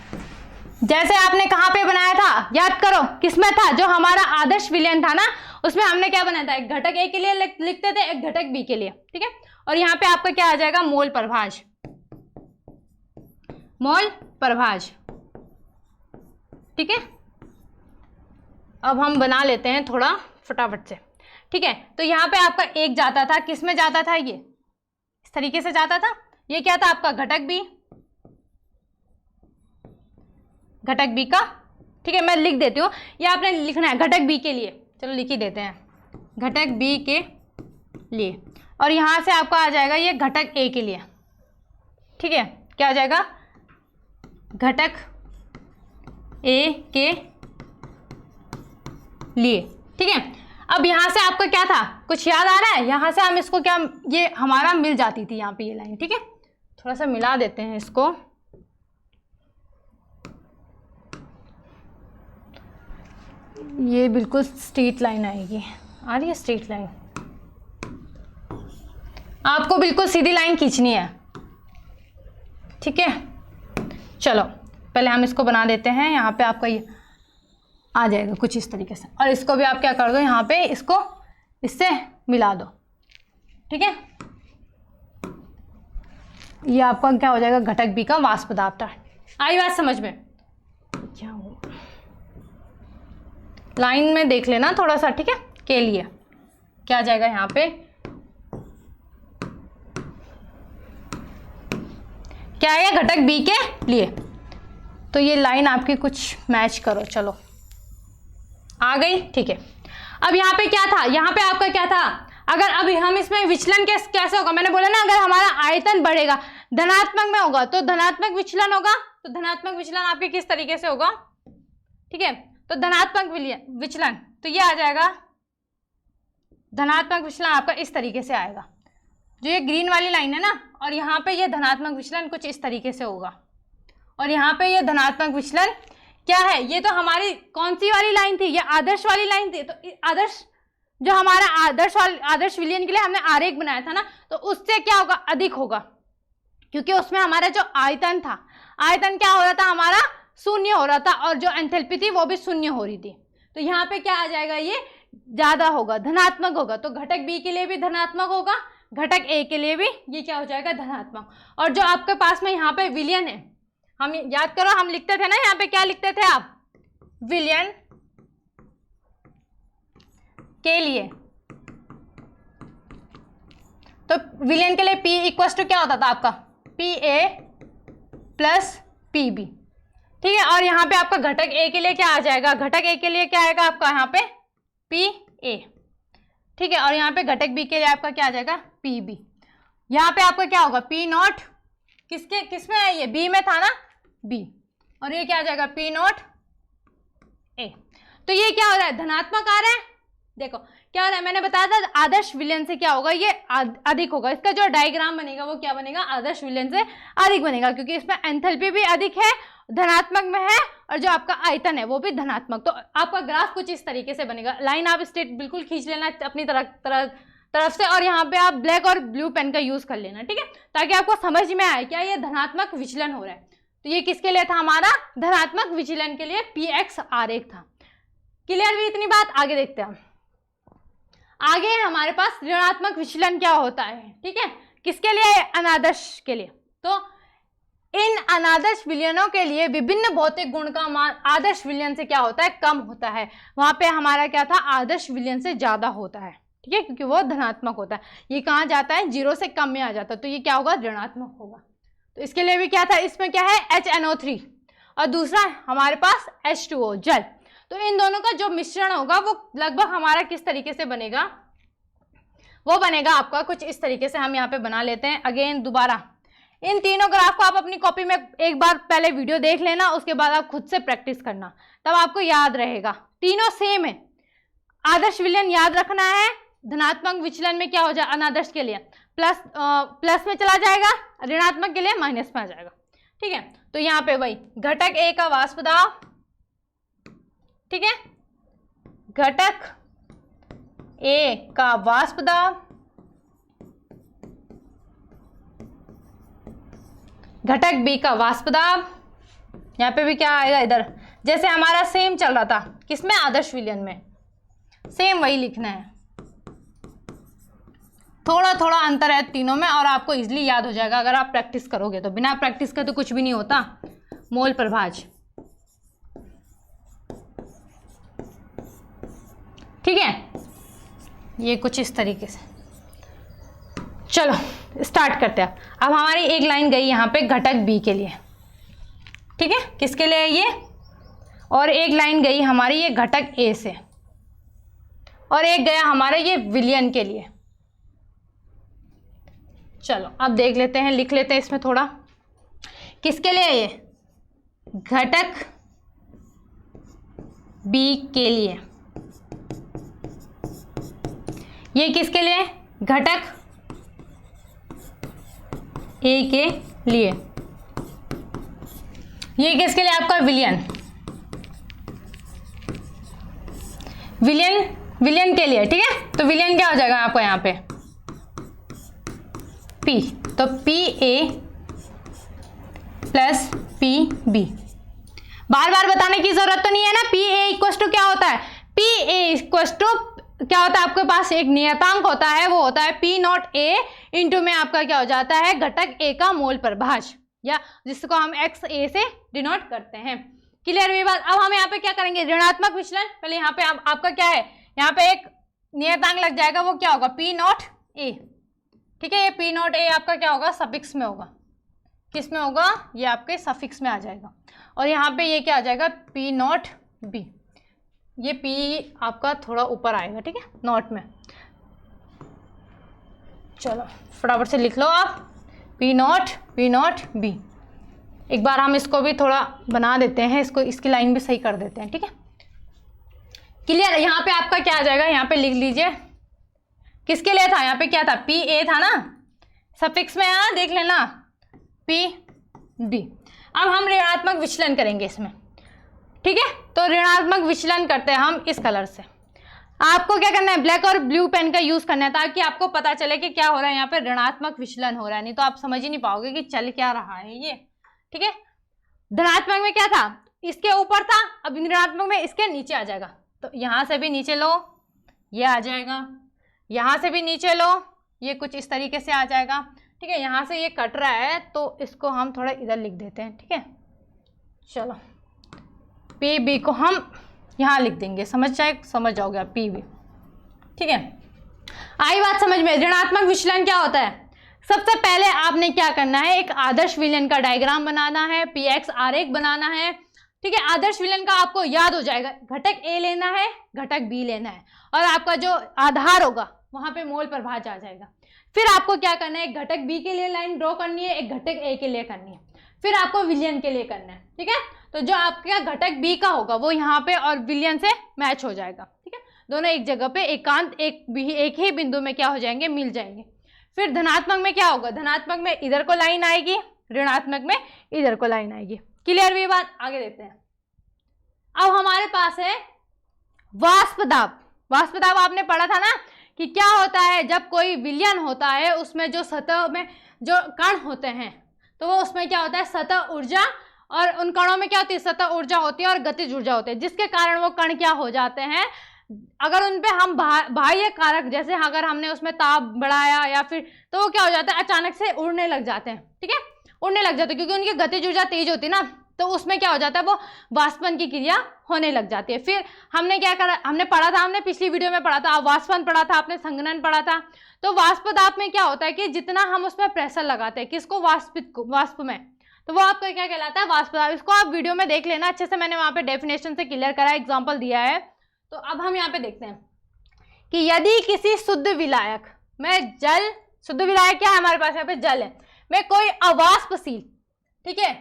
जैसे आपने कहां पे बनाया था, याद करो किसमें था, जो हमारा आदर्श विलयन था ना, उसमें हमने क्या बनाया था, एक घटक ए के लिए लिखते थे, एक घटक बी के लिए। ठीक है, और यहाँ पे आपका क्या आ जाएगा, मोल प्रभाज, मोल प्रभाज। ठीक है, अब हम बना लेते हैं थोड़ा फटाफट से। ठीक है, तो यहाँ पे आपका एक जाता था, किस में जाता था, ये इस तरीके से जाता था, ये क्या था आपका घटक बी, घटक बी का। ठीक है, मैं लिख देती हूँ, ये आपने लिखना है घटक बी के लिए, चलो लिख ही देते हैं, घटक बी के लिए, और यहाँ से आपका आ जाएगा ये घटक ए के लिए। ठीक है, क्या आ जाएगा, घटक ए के लिए। ठीक है, अब यहाँ से आपका क्या था, कुछ याद आ रहा है, यहाँ से हम इसको क्या, ये हमारा मिल जाती थी यहाँ पे ये लाइन। ठीक है, थोड़ा सा मिला देते हैं इसको, ये बिल्कुल स्ट्रेट लाइन आएगी, आ रही है स्ट्रेट लाइन, आपको बिल्कुल सीधी लाइन खींचनी है। ठीक है, चलो पहले हम इसको बना देते हैं, यहाँ पे आपका ये आ जाएगा कुछ इस तरीके से, और इसको भी आप क्या कर दो, यहाँ पे इसको इससे मिला दो। ठीक है, ये आपका क्या हो जाएगा, घटक बी का वाष्प दाब था। आई बात समझ में, क्या हो, लाइन में देख लेना थोड़ा सा। ठीक है, के लिए क्या आ जाएगा, यहाँ पे क्या आएगा, घटक बी के लिए। तो ये लाइन आपकी कुछ मैच करो, चलो आ गई। ठीक है, अब यहाँ पे क्या था, यहाँ पे आपका क्या था, अगर अभी हम इसमें विचलन कैसे होगा, मैंने बोला ना, अगर हमारा आयतन बढ़ेगा, धनात्मक में होगा तो धनात्मक विचलन होगा, तो धनात्मक विचलन आपके किस तरीके से होगा। ठीक है, तो धनात्मक विचलन, तो ये आ जाएगा, धनात्मक विचलन आपका इस तरीके से आएगा, जो ये ग्रीन वाली लाइन है ना, और यहाँ पे ये धनात्मक विचलन कुछ इस तरीके से होगा, और यहाँ पे ये धनात्मक विचलन क्या है, ये तो हमारी कौन सी वाली लाइन थी, ये आदर्श वाली लाइन थी। तो आदर्श, जो हमारा आदर्श विलयन के लिए हमने आरेख बनाया था ना, तो उससे क्या होगा, अधिक होगा, क्योंकि उसमें हमारा जो आयतन था, आयतन क्या हो रहा था, हमारा शून्य हो रहा था, और जो एंथैल्पी थी वो भी शून्य हो रही थी। तो यहाँ पे क्या आ जाएगा, ये ज्यादा होगा, धनात्मक होगा, तो घटक बी के लिए भी धनात्मक होगा, घटक ए के लिए भी ये क्या हो जाएगा, धनात्मक। और जो आपके पास में यहाँ पे विलयन है, हम याद करो, हम लिखते थे ना, यहाँ पे क्या लिखते थे आप, विलयन के लिए, तो विलयन के लिए P इक्वल टू क्या होता था आपका, PA प्लस PB। ठीक है, और यहाँ पे आपका घटक ए के लिए क्या आ जाएगा, घटक ए के लिए क्या आएगा आपका, यहाँ पे PA। ठीक है, और यहाँ पे घटक बी के लिए आपका क्या आ जाएगा, PB। यहाँ पे आपका क्या होगा पी नॉट, किसमें है ये, बी में था ना, बी, और ये क्या आ जाएगा पी नॉट ए। तो ये क्या हो रहा है, धनात्मक आ रहा है। देखो क्या हो रहा है, मैंने बताया था आदर्श विलयन से क्या होगा, ये अधिक होगा। इसका जो डायग्राम बनेगा वो क्या बनेगा, आदर्श विलयन से अधिक बनेगा, क्योंकि इसमें एंथैल्पी भी अधिक है, धनात्मक में है, और जो आपका आयतन है वो भी धनात्मक। तो आपका ग्राफ कुछ इस तरीके से बनेगा। लाइन आप स्ट्रेट बिल्कुल खींच लेना अपनी तरफ से, और यहाँ पे आप ब्लैक और ब्लू पेन का यूज कर लेना, ठीक है, ताकि आपको समझ में आए क्या ये धनात्मक विचलन हो रहा है। तो ये किसके लिए था, हमारा धनात्मक विचलन के लिए पीएक्स आरेख था। क्लियर हुई इतनी बात, आगे देखते हैं। आगे हमारे पास ऋणात्मक विचलन क्या होता है, ठीक है, किसके लिए, अनादर्श के लिए। तो इन अनादर्श विलयनों के लिए विभिन्न भौतिक गुण का मान आदर्श विलयन से क्या होता है, कम होता है। वहां पे हमारा क्या था, आदर्श विलयन से ज्यादा होता है, ठीक है, क्योंकि वो धनात्मक होता है। ये कहाँ जाता है, 0 से कम में आ जाता है, तो ये क्या होगा, ऋणात्मक होगा। तो इसके लिए भी क्या था, इसमें क्या है HNO3, और दूसरा हमारे पास H2O जल। तो इन दोनों का जो मिश्रण होगा वो लगभग हमारा किस तरीके से बनेगा, वो बनेगा आपका कुछ इस तरीके से। हम यहाँ पे बना लेते हैं अगेन दोबारा। इन तीनों ग्राफ को आप अपनी कॉपी में एक बार पहले वीडियो देख लेना, उसके बाद आप खुद से प्रैक्टिस करना, तब आपको याद रहेगा। तीनों सेम है। आदर्श विलयन याद रखना है, धनात्मक विचलन में क्या हो जाए, अनादर्श के लिए प्लस में चला जाएगा, ऋणात्मक के लिए माइनस में आ जाएगा, ठीक है। तो यहाँ पे वही घटक ए का वाष्प दाब, ठीक है, घटक ए का वाष्प दाब, घटक बी का वाष्प दाब, यहाँ पे भी क्या आएगा, इधर जैसे हमारा सेम चल रहा था किसमें, आदर्श विलयन में, सेम वही लिखना है। थोड़ा थोड़ा अंतर है तीनों में, और आपको इजीली याद हो जाएगा अगर आप प्रैक्टिस करोगे तो। बिना प्रैक्टिस के तो कुछ भी नहीं होता। मोल प्रभाज, ठीक है, ये कुछ इस तरीके से। चलो स्टार्ट करते हैं। अब हमारी एक लाइन गई यहाँ पे घटक बी के लिए, ठीक है, किसके लिए ये, और एक लाइन गई हमारी ये घटक ए से, और एक गया हमारे ये विलयन के लिए। चलो अब देख लेते हैं, लिख लेते हैं इसमें थोड़ा, किसके लिए ये, घटक बी के लिए, ये किसके लिए, घटक ए के लिए, ये किसके लिए, आपका विलयन, विलयन के लिए, ठीक है। तो विलयन क्या हो जाएगा आपको यहाँ पे, P, तो PA प्लस PB। बार बार बताने की जरूरत तो नहीं है ना। PA इक्वल टू क्या होता है, PA इक्वल टू क्या होता है, आपके पास एक नियतांक होता है, वो होता है P नॉट A इंटू में आपका क्या हो जाता है, घटक A का मोल प्रभाज, या जिसको हम XA से डिनोट करते हैं। क्लियर हुई बात। अब हम यहाँ पे क्या करेंगे, ऋणात्मक विचलन। पहले यहाँ पे आपका क्या है, यहाँ पे एक नियतांक लग जाएगा, वो क्या होगा, P नॉट A, ठीक है। ये P नॉट A आपका क्या होगा, सफिक्स में होगा, किस में होगा, ये आपके सफिक्स में आ जाएगा। और यहाँ पे ये क्या आ जाएगा, P नॉट B, ये P आपका थोड़ा ऊपर आएगा, ठीक है, नॉट में। चलो फटाफट से लिख लो आप, P नॉट B। एक बार हम इसको भी थोड़ा बना देते हैं, इसको, इसकी लाइन भी सही कर देते हैं, ठीक है। क्लियर। यहाँ पे आपका क्या आ जाएगा, यहाँ पे लिख लीजिए, किसके लिए था, यहाँ पे क्या था, PA था ना, सफिक्स में आ, देख लेना, PB। अब हम ऋणात्मक विचलन करेंगे इसमें, ठीक है। तो ऋणात्मक विचलन करते हैं हम इस कलर से। आपको क्या करना है, ब्लैक और ब्लू पेन का यूज करना है, ताकि आपको पता चले कि क्या हो रहा है, यहाँ पे ऋणात्मक विचलन हो रहा है, नहीं तो आप समझ ही नहीं पाओगे कि चल क्या रहा है ये, ठीक है। धनात्मक में क्या था, इसके ऊपर था, अब ऋणात्मक में इसके नीचे आ जाएगा। तो यहाँ से भी नीचे लो, ये आ जाएगा, यहाँ से भी नीचे लो, ये कुछ इस तरीके से आ जाएगा, ठीक है। यहाँ से ये कट रहा है तो इसको हम थोड़ा इधर लिख देते हैं, ठीक है। चलो PB को हम यहाँ लिख देंगे, समझ जाओगे आप, PB, ठीक है। आई बात समझ में। ऋणात्मक विचलन क्या होता है, सबसे पहले आपने क्या करना है, एक आदर्श विलयन का डायग्राम बनाना है, PX आरेख बनाना है, ठीक है। आदर्श विलयन का आपको याद हो जाएगा, घटक A लेना है, घटक B लेना है, और आपका जो आधार होगा वहां पे मोल प्रभाज आ जाएगा। फिर आपको क्या करना है, एक घटक बी के लिए लाइन ड्रॉ करनी है, एक घटक ए के लिए करनी है, फिर आपको विलयन के लिए करना है। ठीक है, तो जो आपका घटक बी का होगा वो यहाँ पे और विलयन से मैच हो जाएगा। ठीक है, दोनों एक जगह पे एकांत एक ही बिंदु में क्या हो जाएंगे, मिल जाएंगे। फिर धनात्मक में क्या होगा, धनात्मक में इधर को लाइन आएगी, ऋणात्मक में इधर को लाइन आएगी। क्लियर हुई बात, आगे देखते हैं। अब हमारे पास है वाष्प दाब। वाष्प दाब आपने पढ़ा था ना कि क्या होता है जब कोई विलयन होता है, उसमें जो सतह में जो कण होते हैं तो वो उसमें क्या होता है, सतह ऊर्जा, और उन कणों में क्या होती है, सतह ऊर्जा होती है और गतिज ऊर्जा होती है, जिसके कारण वो कण क्या हो जाते हैं, अगर उन पे हम बाह्य कारक जैसे अगर हमने उसमें ताप बढ़ाया या फिर, तो वो क्या हो जाता है, अचानक से उड़ने लग जाते हैं। ठीक है, उड़ने लग जाते हैं क्योंकि उनकी गतिज ऊर्जा तेज होती है ना, तो उसमें क्या हो जाता है, वो वाष्पन की क्रिया होने लग जाती है। फिर हमने क्या करा, हमने पढ़ा था, हमने पिछली वीडियो में पढ़ा था, वाष्पन पढ़ा था, आपने संघनन पढ़ा था। तो वाष्प दाब में क्या होता है कि जितना हम उसमें प्रेशर लगाते हैं, किसको, वाष्प में, तो वो आपका क्या कहलाता है, वाष्प दाब। इसको आप वीडियो में देख लेना अच्छे से, मैंने वहां पे डेफिनेशन से क्लियर करा, एग्जाम्पल दिया है। तो अब हम यहाँ पे देखते हैं कि यदि किसी शुद्ध विलायक में जल, शुद्ध विलायक क्या है हमारे पास, यहाँ पे जल है, में कोई अवाष्पशील, ठीक है,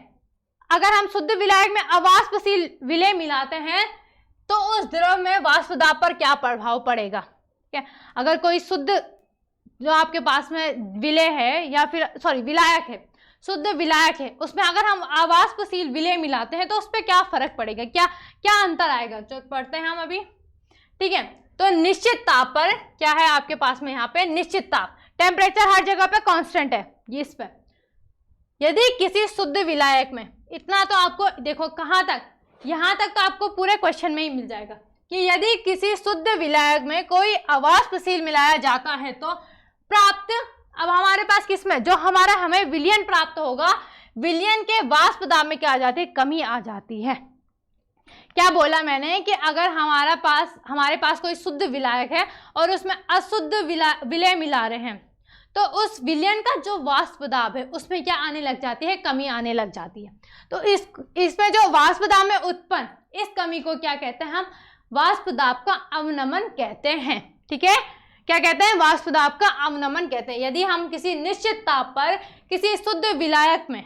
अगर हम शुद्ध विलायक में अवाष्पशील विलेय मिलाते हैं तो उस द्रव में वाष्प दाब पर क्या प्रभाव पड़ेगा। ठीक है, अगर कोई शुद्ध जो आपके पास में विलेय है या फिर विलायक है, शुद्ध विलायक है, उसमें अगर हम अवाष्पशील विलेय मिलाते हैं तो उस पर क्या फर्क पड़ेगा, क्या क्या अंतर आएगा, जो पढ़ते हैं हम अभी। ठीक है, तो निश्चित ताप पर क्या है आपके पास में, यहाँ पे निश्चित ताप, टेम्परेचर हर जगह पे कांस्टेंट है, ये इस पे। यदि किसी शुद्ध विलायक में, इतना तो आपको देखो कहाँ तक, यहाँ तक तो आपको पूरे क्वेश्चन में ही मिल जाएगा कि यदि किसी शुद्ध विलायक में कोई अवाष्पशील मिलाया जाता है तो प्राप्त, अब हमारे पास किसमें, जो हमारा हमें विलयन प्राप्त होगा, विलयन के वाष्प दाब में क्या आ जाती है, कमी आ जाती है। क्या बोला मैंने कि अगर हमारे पास कोई शुद्ध विलायक है और उसमें अशुद्ध विलेय मिला रहे हैं तो उस विलयन का जो वाष्प दाब है उसमें क्या आने लग जाती है, कमी आने लग जाती है। तो इसमें जो वाष्प दाब में उत्पन्न इस कमी को क्या कहते हैं, हम वाष्प दाब का अवनमन कहते हैं। ठीक है, क्या कहते हैं, वाष्प दाब का अवनमन कहते हैं। यदि हम किसी निश्चित ताप पर किसी शुद्ध विलायक में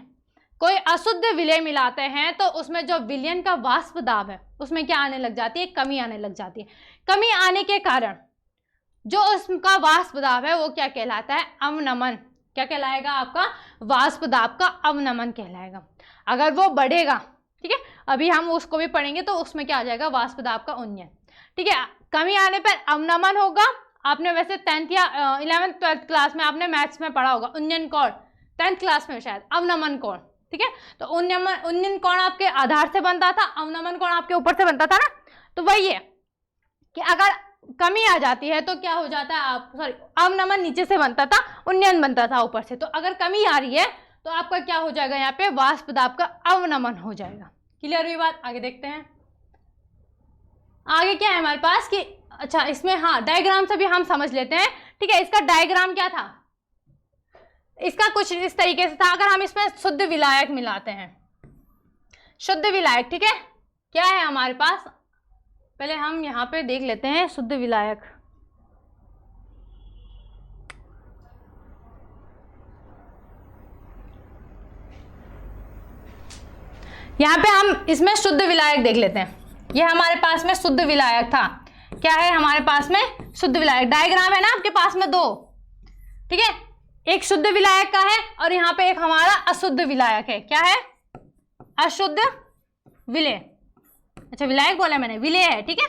कोई अशुद्ध विलेय मिलाते हैं तो उसमें जो विलयन का वाष्प दाब है उसमें क्या आने लग जाती है, कमी आने लग जाती है। कमी आने के कारण जो उसका वाष्प दाब है वो क्या कहलाता है, अवनमन। क्या कहलाएगा, आपका वाष्प दाब का अवनमन कहलाएगा। अगर वो बढ़ेगा, ठीक है, अभी हम उसको भी पढ़ेंगे, तो उसमें क्या आ जाएगा, वाष्प दाब का उन्नयन। ठीक है, कमी आने पर अवनमन होगा। आपने वैसे 10th या 11th 12th क्लास में आपने मैथ्स में पढ़ा होगा उन्नयन कोण, 10th क्लास में शायद, अवनमन कोण। ठीक है, तो उन्नयन कोण आपके आधार से बनता था, अवनमन कोण आपके ऊपर से बनता था ना। तो वही है कि अगर कमी आ जाती है तो क्या हो जाता है, अवनमन नीचे से बनता था, उन्नयन बनता था ऊपर से। तो अगर कमी आ रही है तो आपका क्या हो जाएगा, यहाँ पे वाष्प दाब का अवनमन हो जाएगा। क्लियर हुई बात, आगे देखते हैं। आगे क्या है हमारे पास कि अच्छा, इसमें हाँ डायग्राम से भी हम समझ लेते हैं। ठीक है, इसका डायग्राम क्या था, इसका कुछ इस तरीके से था। अगर हम इसमें शुद्ध विलायक मिलाते हैं, शुद्ध विलायक, ठीक है, क्या है हमारे पास, पहले हम यहाँ पे देख लेते हैं शुद्ध विलायक। यहाँ पे हम इसमें शुद्ध विलायक देख लेते हैं। ये हमारे पास में शुद्ध विलायक था। क्या है हमारे पास में, शुद्ध विलायक। डायग्राम है ना आपके पास में दो, ठीक है, एक शुद्ध विलायक का है और यहाँ पे एक हमारा अशुद्ध विलायक है। क्या है, अशुद्ध विलेय। अच्छा, विलायक बोला मैंने, विलेय है, ठीक है,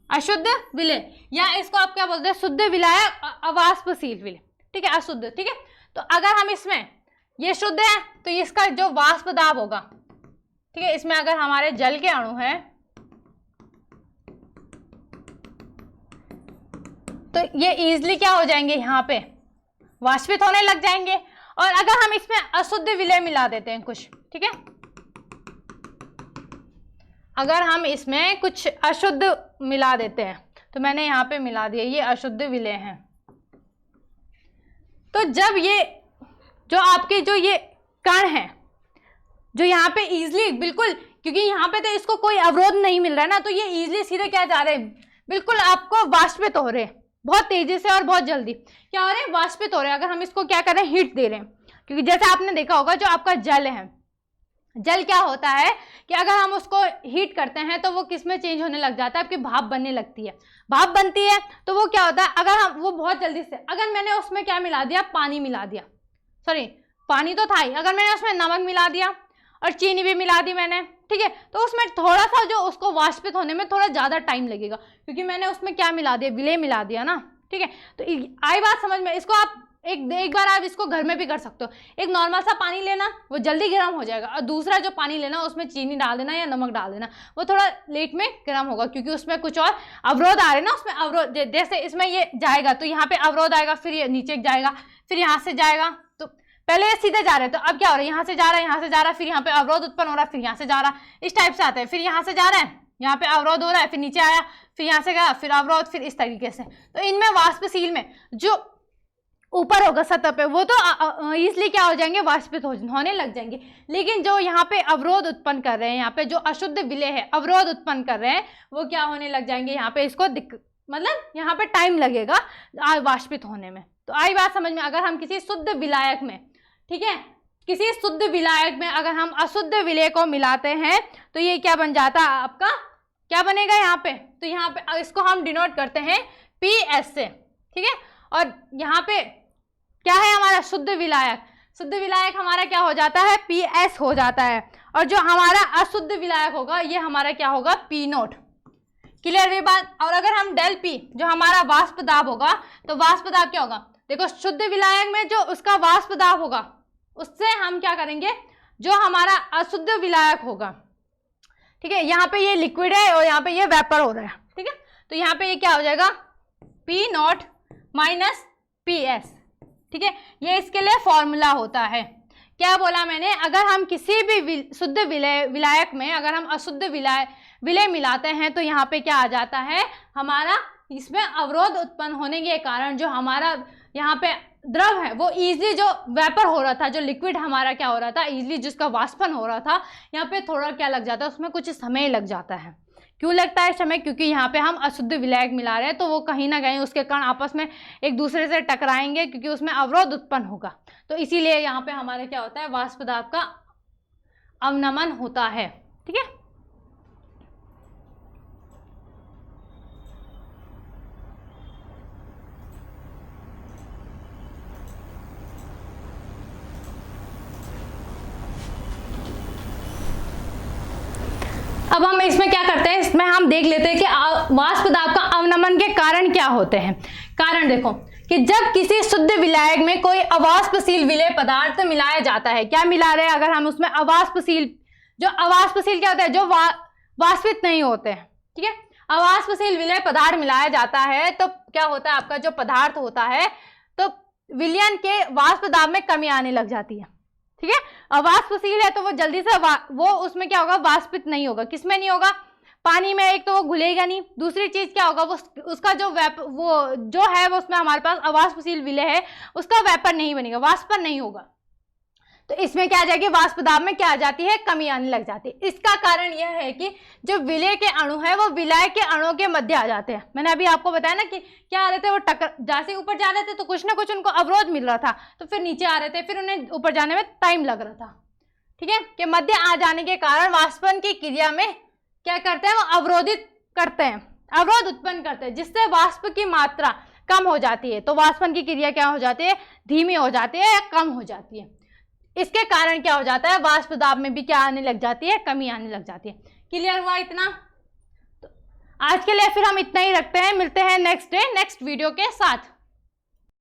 अशुद्ध विलेय, या इसको आप क्या बोलते हैं, शुद्ध विलायक अवाष्पशील विलेय। ठीक है, अशुद्ध। ठीक है, तो अगर हम इसमें, ये शुद्ध है तो इसका जो वाष्प दाब होगा, ठीक है, इसमें अगर हमारे जल के अणु हैं तो ये इजीली क्या हो जाएंगे, यहाँ पे वाष्पित होने लग जाएंगे। और अगर हम इसमें अशुद्ध विलेय मिला देते हैं कुछ, ठीक है, अगर हम इसमें कुछ अशुद्ध मिला देते हैं, तो मैंने यहाँ पे मिला दिया, ये अशुद्ध विलेय हैं। तो जब ये जो आपके जो ये कण हैं जो यहाँ पे इजीली बिल्कुल, क्योंकि यहाँ पे तो इसको कोई अवरोध नहीं मिल रहा है ना, तो ये इजीली सीधे क्या जा रहे हैं, बिल्कुल आपको वाष्पित हो रहे हैं। बहुत तेजी से और बहुत जल्दी क्या हो रहे हैं, वाष्पित हो रहे हैं। अगर हम इसको क्या कर रहे हैं, हीट दे रहे हैं, क्योंकि जैसे आपने देखा होगा जो आपका जल है, जल क्या होता है कि अगर हम उसको हीट करते हैं तो वो किस में चेंज होने लग जाता है, आपकी भाप बनने लगती है। भाप बनती है तो वो क्या होता है, अगर हम वो बहुत जल्दी से, अगर मैंने उसमें क्या मिला दिया, पानी मिला दिया, सॉरी पानी तो था ही, अगर मैंने उसमें नमक मिला दिया और चीनी भी मिला दी मैंने, ठीक है, तो उसमें थोड़ा सा जो उसको वाष्पित होने में थोड़ा ज़्यादा टाइम लगेगा, क्योंकि मैंने उसमें क्या मिला दिया, विलेय मिला दिया ना, ठीक है। तो आई बात समझ में। इसको आप एक बार आप इसको घर में भी कर सकते हो। एक नॉर्मल सा पानी लेना, वो जल्दी गर्म हो जाएगा, और दूसरा जो पानी लेना उसमें चीनी डाल देना या नमक डाल देना, वो थोड़ा लेट में गर्म होगा, क्योंकि उसमें कुछ और अवरोध आ रहे हैं ना, उसमें अवरोध, जैसे इसमें ये जाएगा तो यहाँ पे अवरोध आएगा, फिर ये नीचे जाएगा, फिर यहाँ से जाएगा, तो पहले ये सीधे जा रहे हैं, तो अब क्या हो रहा है, यहाँ से जा रहा है, यहाँ से जा रहा है, फिर यहाँ पे अवरोध उत्पन्न हो रहा है, फिर यहाँ से जा रहा है, इस टाइप से आता है। फिर यहाँ से जा रहा है, यहाँ पे अवरोध हो रहा है, फिर नीचे आया, फिर यहाँ से गया, फिर अवरोध, फिर इस तरीके से। तो इनमें वाष्पशील में जो ऊपर होगा सतह पे, वो तो इसलिए क्या हो जाएंगे, वाष्पित होने लग जाएंगे। लेकिन जो यहाँ पे अवरोध उत्पन्न कर रहे हैं, यहाँ पे जो अशुद्ध विलेय है अवरोध उत्पन्न कर रहे हैं, वो क्या होने लग जाएंगे, यहाँ पे इसको मतलब यहाँ पे टाइम लगेगा वाष्पित होने में। तो आई बात समझ में। अगर हम किसी शुद्ध विलायक में, ठीक है, किसी शुद्ध विलायक में अगर हम अशुद्ध विलेय को मिलाते हैं तो ये क्या बन जाता है, आपका क्या बनेगा यहाँ पे, तो यहाँ पे इसको हम डिनोट करते हैं PS से, ठीक है। और यहाँ पे क्या है हमारा शुद्ध विलायक, शुद्ध विलायक हमारा क्या हो जाता है, PS हो जाता है। और जो हमारा अशुद्ध विलायक होगा ये हमारा क्या होगा, P0। क्लियर हुई बात। और अगर हम डेल P जो हमारा वाष्प दाब होगा, तो वाष्प दाब क्या होगा, देखो शुद्ध विलायक में जो उसका वाष्प दाब होगा उससे हम क्या करेंगे, जो हमारा अशुद्ध विलायक होगा, ठीक है, यहाँ पे ये लिक्विड है और यहाँ पे ये वेपर हो रहा है, ठीक है, तो यहाँ पे ये क्या हो जाएगा, P0 माइनस PS, ठीक है। ये इसके लिए फॉर्मूला होता है। क्या बोला मैंने, अगर हम किसी भी शुद्ध विलायक में अगर हम अशुद्ध विलेय मिलाते हैं तो यहाँ पे क्या आ जाता है, हमारा इसमें अवरोध उत्पन्न होने के कारण जो हमारा यहाँ पे द्रव है वो इजीली जो वेपर हो रहा था, जो लिक्विड हमारा क्या हो रहा था, इजीली जिसका वाष्पन हो रहा था, यहाँ पे थोड़ा क्या लग जाता है, उसमें कुछ समय लग जाता है। क्यों लगता है समय, क्योंकि यहाँ पे हम अशुद्ध विलायक मिला रहे हैं, तो वो कहीं ना कहीं उसके कारण आपस में एक दूसरे से टकराएंगे, क्योंकि उसमें अवरोध उत्पन्न होगा। तो इसीलिए यहाँ पे हमारे क्या होता है, वाष्प दाब का अवनमन होता है, ठीक है। अब हम इसमें क्या करते हैं, इसमें हम देख लेते हैं कि वाष्प दाब का अवनमन के कारण क्या होते हैं। कारण देखो कि जब किसी शुद्ध विलायक में कोई अवाष्पशील विलेय पदार्थ मिलाया जाता है, क्या मिला रहे हैं, अगर हम उसमें अवाष्पशील, जो अवाष्पशील क्या होता है, जो वाष्पित नहीं होते हैं, ठीक है, अवाष्पशील विलेय पदार्थ मिलाया जाता है, तो क्या होता है, आपका जो पदार्थ होता है तो विलयन के वाष्प दाब में कमी आने लग जाती है, ठीक है। अवाष्पशील है तो वो जल्दी से वो उसमें क्या होगा, वाष्पित नहीं होगा। किसमें नहीं होगा, पानी में। एक तो वो घुलेगा नहीं, दूसरी चीज क्या होगा, वो उसका जो वो जो है वो उसमें हमारे पास अवाष्पशील विलेय है, उसका वेपर नहीं बनेगा, वाष्पन नहीं होगा। तो इसमें क्या आ जाएगी, वाष्प दाब में क्या आ जाती है, कमी आने लग जाती है। इसका कारण यह है कि जो विलेय के अणु है वो विलायक के अणुओं के मध्य आ जाते हैं। मैंने अभी आपको बताया ना कि क्या आ रहे थे, वो जैसे ऊपर जा रहे थे तो कुछ ना कुछ उनको अवरोध मिल रहा था, तो फिर नीचे आ रहे थे, फिर उन्हें ऊपर जाने में टाइम लग रहा था, ठीक है, कि मध्य आ जाने के कारण वाष्पन की क्रिया में क्या करते हैं, वो अवरोधित करते हैं, अवरोध उत्पन्न करते हैं, जिससे वाष्प की मात्रा कम हो जाती है। तो वाष्पन की क्रिया क्या हो जाती है, धीमी हो जाती है या कम हो जाती है। इसके कारण क्या हो जाता है, वाष्प दाब में भी क्या आने लग जाती है, कमी आने लग जाती है। क्लियर हुआ इतना। तो आज के लिए फिर हम इतना ही रखते हैं, मिलते हैं नेक्स्ट डे नेक्स्ट वीडियो के साथ।